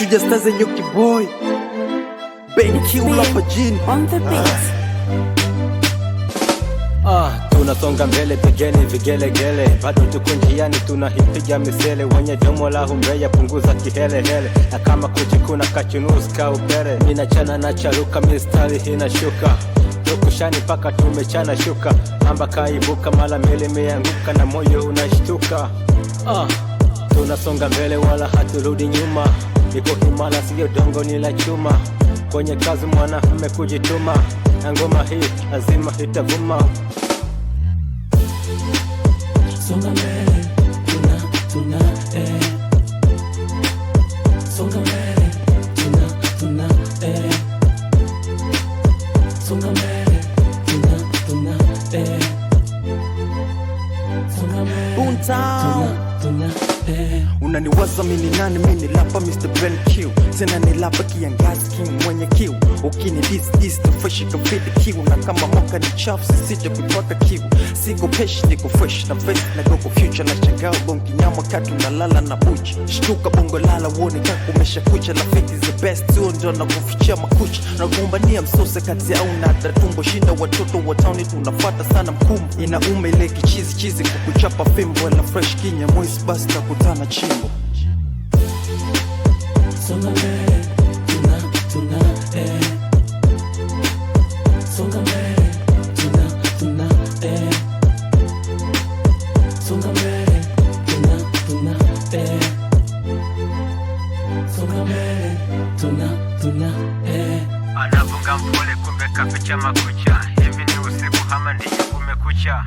Shujaa Stars and Yuki Boy Ben Q hapa jini on the beat. Tunasonga mbele pigeni vigelegele, bado tuko njiani tunahipiga misele, wenye domo la humbeya punguza kihelehele, na kama kujikuna kachunuska upere, minachana na charuka mistari hinashuka, tukushani paka tumechana shuka, amba kaibuka mala mele meanguka na moyo unashtuka. Tunasonga mbele wala haturudi nyuma, niko himala siyo dongo nila chuma, kwenye kazi mwanamume kujituma, na ngoma hii lazima hitavuma. Songa mbele, tuna, songa mbele, tuna, songa mbele, tuna, songa mbele, Boomtown tuna, unaniwaza mini nani, mini lapa Mr. Ben Q, tena ni lapa kiangazi king mwenye kiu, ukini this the fresh kafidi kiu, na kama moka ni chafu sisije kutoka kiu, siko pesh niko fresh na face na go future, na changao bongi nyama katu na lala na buchi, shtuka bongo lala uone kako umesha kucha, na fiti the best tu ndo na kufichia makucha, na kumbania msosa kati au na datumbo, shinda watoto wa town tunafuata sana mkumu, inaume ile kichizi kukuchapa fimbo la fresh kinya moist basta kutana chimbo. songa mbele, tuna, songa mbele, tuna, songa mbele, tuna, songa mbele, tuna, Anavunga mpole kumbe kaficha makucha, hivi ni usiku hama ndiyo kumekucha.